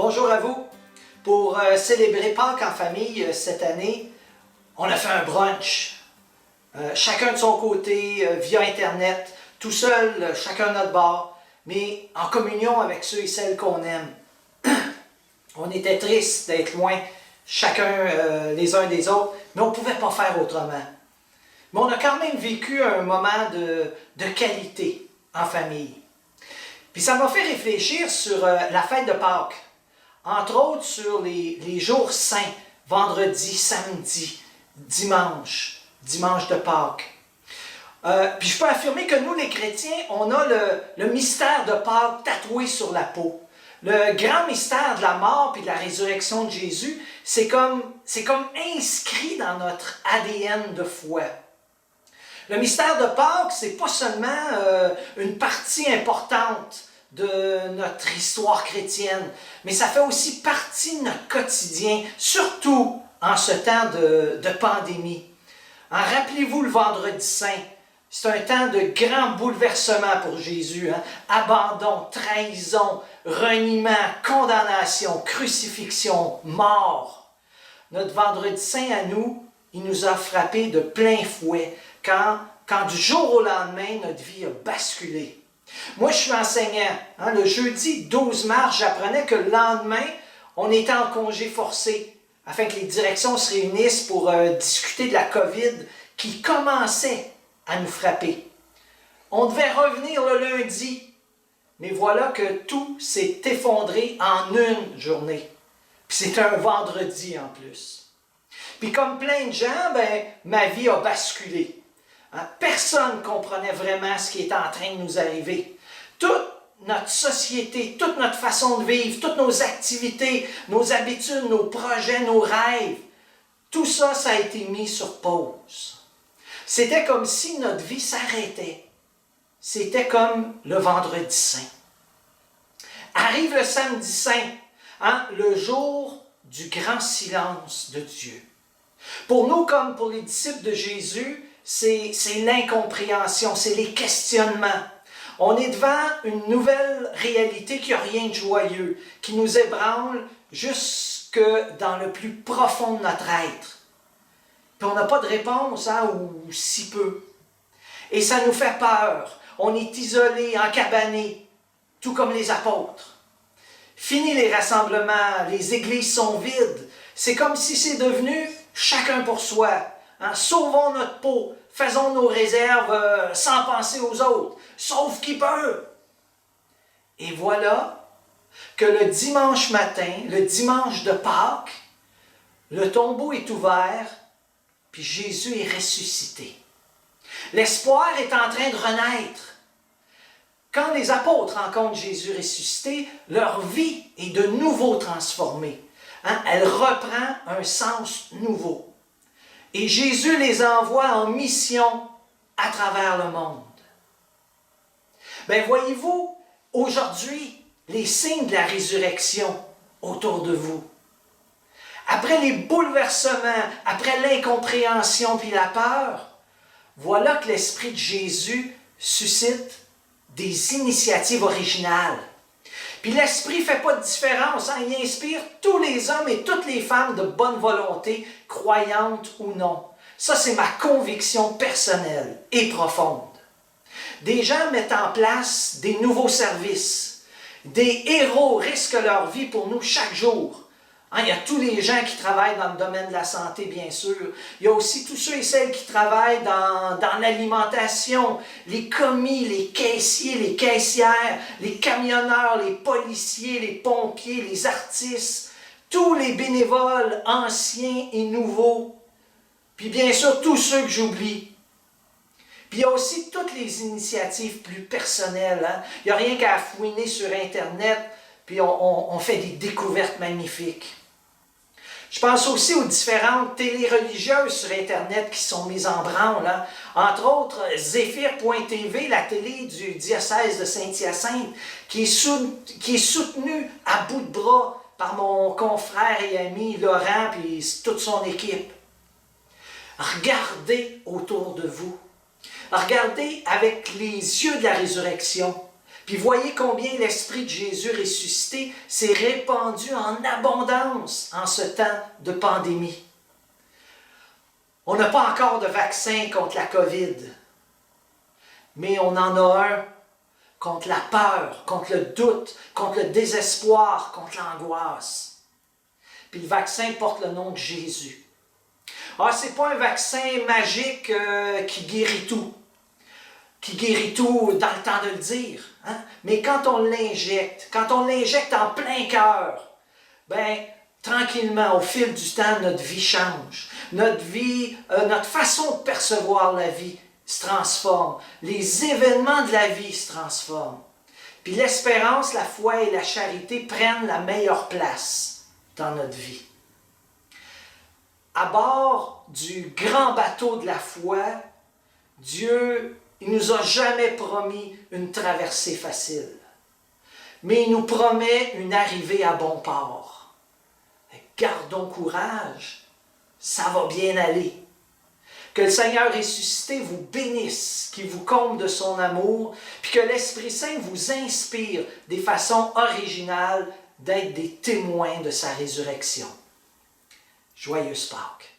Bonjour à vous. Pour célébrer Pâques en famille cette année, on a fait un brunch. Chacun de son côté, via Internet, tout seul, chacun de notre bord, mais en communion avec ceux et celles qu'on aime. On était tristes d'être loin, chacun les uns des autres, mais on ne pouvait pas faire autrement. Mais on a quand même vécu un moment de qualité en famille. Puis ça m'a fait réfléchir sur la fête de Pâques. Entre autres sur les jours saints, vendredi, samedi, dimanche de Pâques. Puis je peux affirmer que nous, les chrétiens, on a le mystère de Pâques tatoué sur la peau. Le grand mystère de la mort et de la résurrection de Jésus, c'est comme inscrit dans notre ADN de foi. Le mystère de Pâques, c'est pas seulement une partie importante de notre histoire chrétienne, mais ça fait aussi partie de notre quotidien, surtout en ce temps de pandémie. Rappelez-vous le vendredi saint, c'est un temps de grand bouleversement pour Jésus. Abandon, trahison, reniement, condamnation, crucifixion, mort. Notre vendredi saint à nous, il nous a frappés de plein fouet quand du jour au lendemain, notre vie a basculé. Moi, je suis enseignant. Le jeudi 12 mars, j'apprenais que le lendemain, on était en congé forcé afin que les directions se réunissent pour discuter de la COVID qui commençait à nous frapper. On devait revenir le lundi, mais voilà que tout s'est effondré en une journée. Puis c'était un vendredi en plus. Puis comme plein de gens, ma vie a basculé. Personne ne comprenait vraiment ce qui était en train de nous arriver. Toute notre société, toute notre façon de vivre, toutes nos activités, nos habitudes, nos projets, nos rêves, tout ça, ça a été mis sur pause. C'était comme si notre vie s'arrêtait. C'était comme le vendredi saint. Arrive le samedi saint, le jour du grand silence de Dieu. Pour nous, comme pour les disciples de Jésus, c'est l'incompréhension, c'est les questionnements. On est devant une nouvelle réalité qui n'a rien de joyeux, qui nous ébranle jusque dans le plus profond de notre être. Puis on n'a pas de réponse, ou si peu. Et ça nous fait peur. On est isolé, encabané, tout comme les apôtres. Fini les rassemblements, les églises sont vides. C'est comme si c'est devenu chacun pour soi. Sauvons notre peau, faisons nos réserves sans penser aux autres, sauf qui peut. Et voilà que le dimanche matin, le dimanche de Pâques, le tombeau est ouvert, puis Jésus est ressuscité. L'espoir est en train de renaître. Quand les apôtres rencontrent Jésus ressuscité, leur vie est de nouveau transformée. Elle reprend un sens nouveau. Et Jésus les envoie en mission à travers le monde. Voyez-vous, aujourd'hui, les signes de la résurrection autour de vous. Après les bouleversements, après l'incompréhension puis la peur, voilà que l'Esprit de Jésus suscite des initiatives originales. Puis l'Esprit ne fait pas de différence, il inspire tous les hommes et toutes les femmes de bonne volonté, croyantes ou non. Ça, c'est ma conviction personnelle et profonde. Des gens mettent en place des nouveaux services. Des héros risquent leur vie pour nous chaque jour. Il y a tous les gens qui travaillent dans le domaine de la santé, bien sûr. Il y a aussi tous ceux et celles qui travaillent dans l'alimentation, les commis, les caissiers, les caissières, les camionneurs, les policiers, les pompiers, les artistes, tous les bénévoles anciens et nouveaux. Puis bien sûr, tous ceux que j'oublie. Puis il y a aussi toutes les initiatives plus personnelles. Il n'y a rien qu'à fouiner sur Internet, puis on fait des découvertes magnifiques. Je pense aussi aux différentes télés religieuses sur Internet qui sont mises en branle. Entre autres, Zéphyr.tv, la télé du diocèse de Saint-Hyacinthe, qui est soutenue à bout de bras par mon confrère et ami Laurent et toute son équipe. Regardez autour de vous. Regardez avec les yeux de la résurrection. Puis voyez combien l'Esprit de Jésus ressuscité s'est répandu en abondance en ce temps de pandémie. On n'a pas encore de vaccin contre la COVID, mais on en a un contre la peur, contre le doute, contre le désespoir, contre l'angoisse. Puis le vaccin porte le nom de Jésus. Ah, c'est pas un vaccin magique qui guérit tout dans le temps de le dire. Hein? Mais quand on l'injecte en plein cœur, ben, tranquillement, au fil du temps, notre vie change. Notre façon de percevoir la vie se transforme. Les événements de la vie se transforment. Puis l'espérance, la foi et la charité prennent la meilleure place dans notre vie. À bord du grand bateau de la foi, Dieu, il ne nous a jamais promis une traversée facile, mais il nous promet une arrivée à bon port. Gardons courage, ça va bien aller. Que le Seigneur ressuscité vous bénisse, qu'il vous comble de son amour, puis que l'Esprit Saint vous inspire des façons originales d'être des témoins de sa résurrection. Joyeuse Pâques!